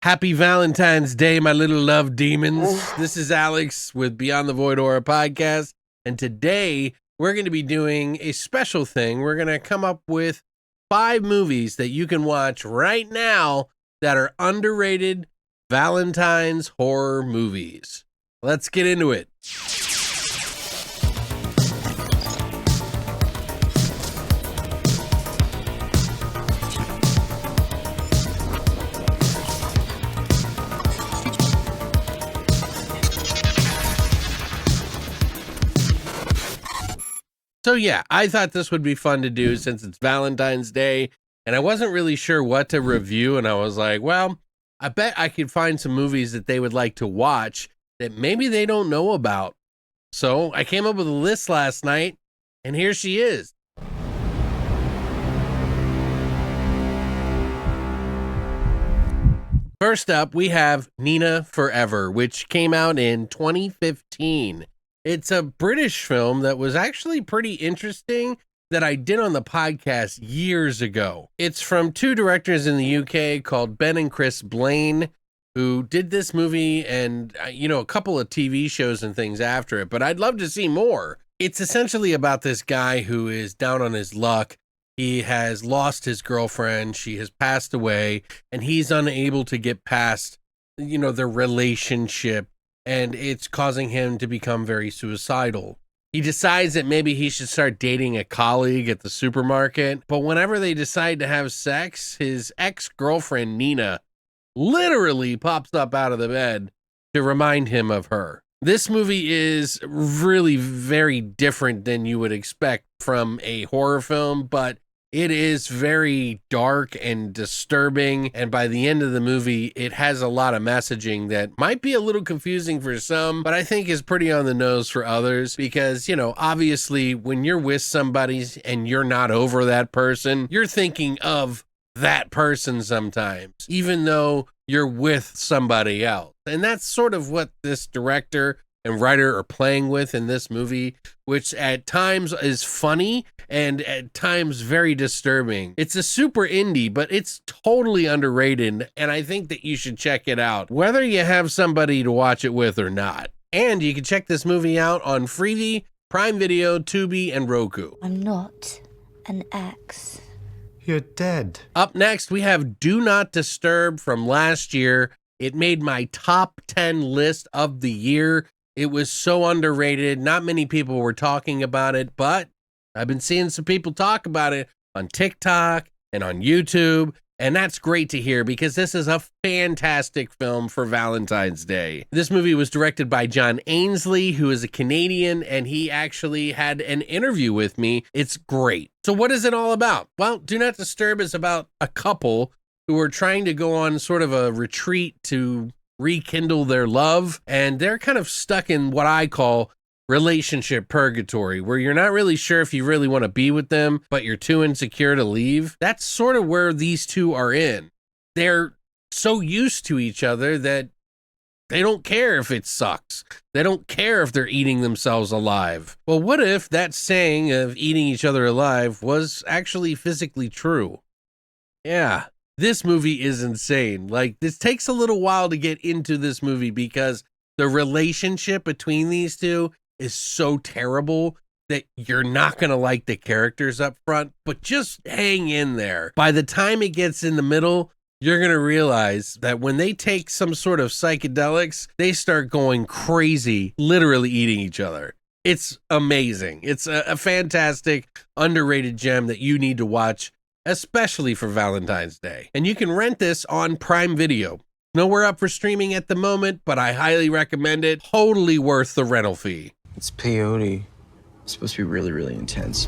Happy Valentine's Day, my little love demons. This is Alex with Beyond the Void Horror Podcast. And today we're going to be doing a special thing. We're going to come up with 5 movies that you can watch right now that are underrated Valentine's horror movies. Let's get into it. So yeah, I thought this would be fun to do since it's Valentine's Day, and I wasn't really sure what to review, and I was like, well, I bet I could find some movies that they would like to watch that maybe they don't know about. So I came up with a list last night, and here she is. First up, we have Nina Forever, which came out in 2015. It's a British film that was actually pretty interesting that I did on the podcast years ago. It's from 2 directors in the UK called Ben and Chris Blaine, who did this movie and, a couple of TV shows and things after it, but I'd love to see more. It's essentially about this guy who is down on his luck. He has lost his girlfriend. She has passed away, and he's unable to get past, their relationship. And it's causing him to become very suicidal. He decides that maybe he should start dating a colleague at the supermarket. But whenever they decide to have sex, his ex-girlfriend, Nina, literally pops up out of the bed to remind him of her. This movie is really very different than you would expect from a horror film, but it is very dark and disturbing, and by the end of the movie, it has a lot of messaging that might be a little confusing for some, but I think is pretty on the nose for others because, obviously when you're with somebody and you're not over that person, you're thinking of that person sometimes, even though you're with somebody else. And that's sort of what this director and writer are playing with in this movie, which at times is funny and at times very disturbing. It's a super indie, but it's totally underrated, and I think that you should check it out, whether you have somebody to watch it with or not. And you can check this movie out on Freevee, Prime Video, Tubi, and Roku. I'm not an ex. You're dead. Up next, we have Do Not Disturb from last year. It made my top 10 list of the year. It was so underrated. Not many people were talking about it, but I've been seeing some people talk about it on TikTok and on YouTube, and that's great to hear because this is a fantastic film for Valentine's Day. This movie was directed by John Ainsley, who is a Canadian, and he actually had an interview with me. It's great. So what is it all about? Well, Do Not Disturb is about a couple who are trying to go on sort of a retreat to rekindle their love, and they're kind of stuck in what I call relationship purgatory, where you're not really sure if you really want to be with them, but you're too insecure to leave. That's sort of where these two are in. They're so used to each other that they don't care if it sucks. They don't care if they're eating themselves alive. Well, what if that saying of eating each other alive was actually physically true? Yeah. This movie is insane. Like, this takes a little while to get into this movie because the relationship between these two is so terrible that you're not going to like the characters up front, but just hang in there. By the time it gets in the middle, you're going to realize that when they take some sort of psychedelics, they start going crazy, literally eating each other. It's amazing. It's a fantastic, underrated gem that you need to watch, especially for Valentine's Day. And you can rent this on Prime Video. Nowhere up for streaming at the moment, but I highly recommend it. Totally worth the rental fee. It's peyote. It's supposed to be really, really intense.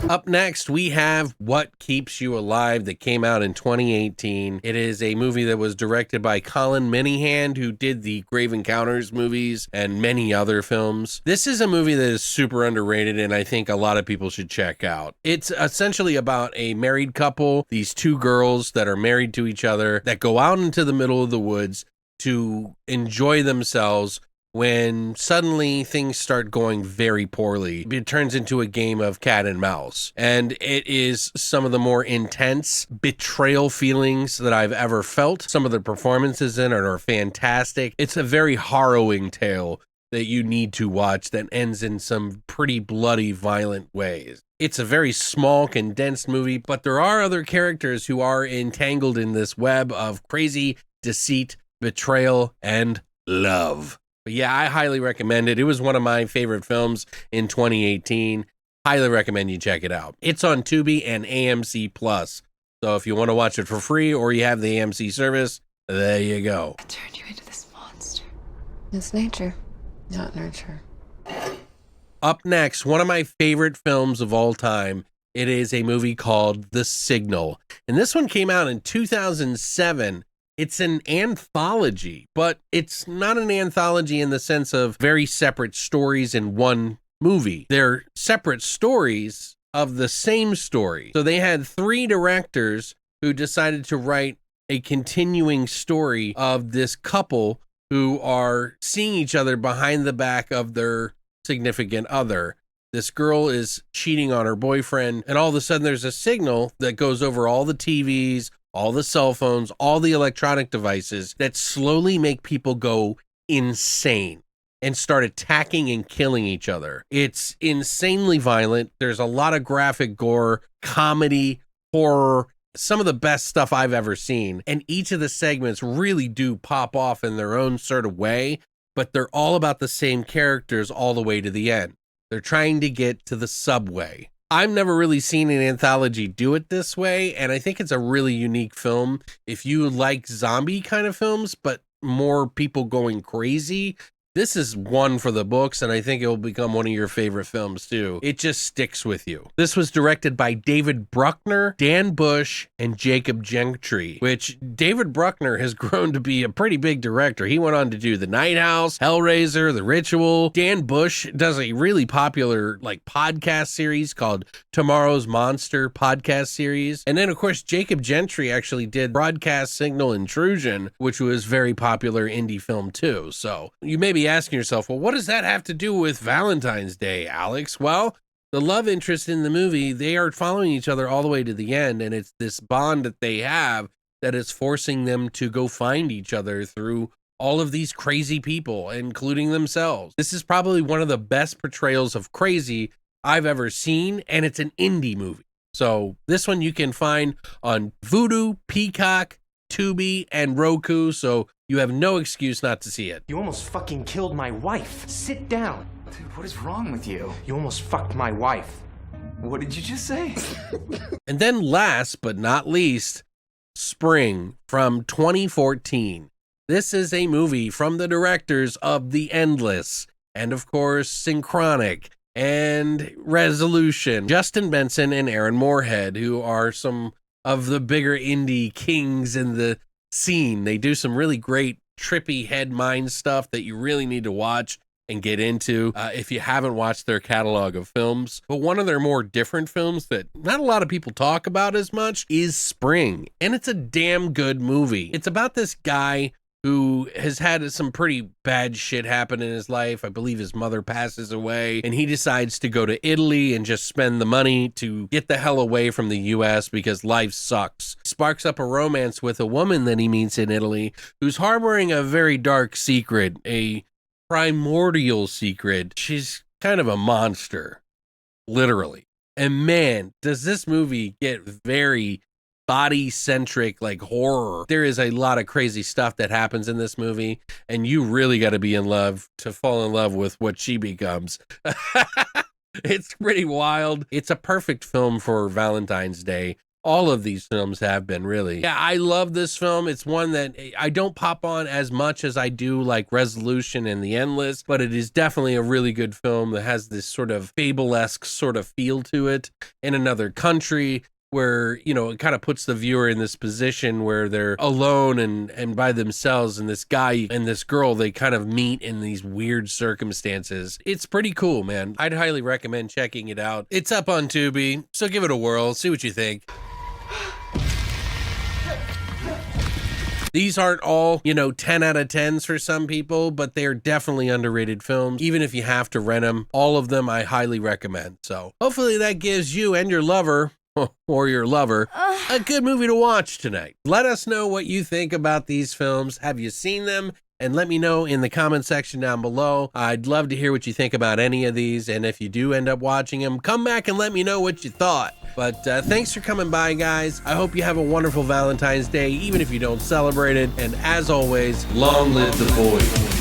Up next, we have What Keeps You Alive that came out in 2018. It is a movie that was directed by Colin Minihan, who did the Grave Encounters movies and many other films. This is a movie that is super underrated and I think a lot of people should check out. It's essentially about a married couple, these 2 girls that are married to each other that go out into the middle of the woods to enjoy themselves when suddenly things start going very poorly. It turns into a game of cat and mouse. And it is some of the more intense betrayal feelings that I've ever felt. Some of the performances in it are fantastic. It's a very harrowing tale that you need to watch that ends in some pretty bloody, violent ways. It's a very small, condensed movie, but there are other characters who are entangled in this web of crazy deceit, betrayal, and love. But yeah, I highly recommend it. It was one of my favorite films in 2018. Highly recommend you check it out. It's on Tubi and AMC Plus. So if you want to watch it for free or you have the AMC service, there you go. I turned you into this monster. It's nature, not nurture. Up next, one of my favorite films of all time. It is a movie called The Signal. And this one came out in 2007. It's an anthology, but it's not an anthology in the sense of very separate stories in one movie. They're separate stories of the same story. So they had 3 directors who decided to write a continuing story of this couple who are seeing each other behind the back of their significant other. This girl is cheating on her boyfriend, and all of a sudden there's a signal that goes over all the TVs, all the cell phones, all the electronic devices that slowly make people go insane and start attacking and killing each other. It's insanely violent. There's a lot of graphic gore, comedy, horror, some of the best stuff I've ever seen. And each of the segments really do pop off in their own sort of way, but they're all about the same characters all the way to the end. They're trying to get to the subway. I've never really seen an anthology do it this way, and I think it's a really unique film. If you like zombie kind of films, but more people going crazy, this is one for the books, and I think it will become one of your favorite films too. It just sticks with you. This was directed by David Bruckner, Dan Bush, and Jacob Gentry, which David Bruckner has grown to be a pretty big director. He went on to do The Night House, Hellraiser, The Ritual. Dan Bush does a really popular podcast series called Tomorrow's Monster podcast series. And then of course, Jacob Gentry actually did Broadcast Signal Intrusion, which was very popular indie film too. So you may be asking yourself, well, what does that have to do with Valentine's Day, Alex? Well, the love interest in the movie, they are following each other all the way to the end, and it's this bond that they have that is forcing them to go find each other through all of these crazy people, including themselves. This is probably one of the best portrayals of crazy I've ever seen, and it's an indie movie. So this one you can find on Vudu, Peacock, Tubi, and Roku, so you have no excuse not to see it. You almost fucking killed my wife. Sit down. Dude, what is wrong with you? You almost fucked my wife. What did you just say? And then last but not least, Spring from 2014. This is a movie from the directors of The Endless and, of course, Synchronic and Resolution. Justin Benson and Aaron Moorhead, who are some of the bigger indie kings in the scene. They do some really great trippy head mind stuff that you really need to watch and get into if you haven't watched their catalog of films. But one of their more different films that not a lot of people talk about as much is Spring, and it's a damn good movie. It's about this guy who has had some pretty bad shit happen in his life. I believe his mother passes away, and he decides to go to Italy and just spend the money to get the hell away from the US because life sucks. Sparks up a romance with a woman that he meets in Italy who's harboring a very dark secret, a primordial secret. She's kind of a monster, literally. And man, does this movie get very body-centric, horror. There is a lot of crazy stuff that happens in this movie, and you really got to be in love to fall in love with what she becomes. It's pretty wild. It's a perfect film for Valentine's Day. All of these films have been, really. Yeah, I love this film. It's one that I don't pop on as much as I do like Resolution and The Endless, but it is definitely a really good film that has this sort of fable-esque sort of feel to it in another country, where, it kind of puts the viewer in this position where they're alone and by themselves, and this guy and this girl, they kind of meet in these weird circumstances. It's pretty cool, man. I'd highly recommend checking it out. It's up on Tubi, so give it a whirl, see what you think. These aren't all, 10 out of 10s for some people, but they're definitely underrated films. Even if you have to rent them, all of them I highly recommend. So hopefully that gives you and your lover or your lover a good movie to watch tonight. Let us know what you think about these films. Have you seen them? And let me know in the comment section down below. I'd love to hear what you think about any of these. And if you do end up watching them, come back and let me know what you thought. But thanks for coming by, guys. I hope you have a wonderful Valentine's Day, even if you don't celebrate it. And as always, long live the boys.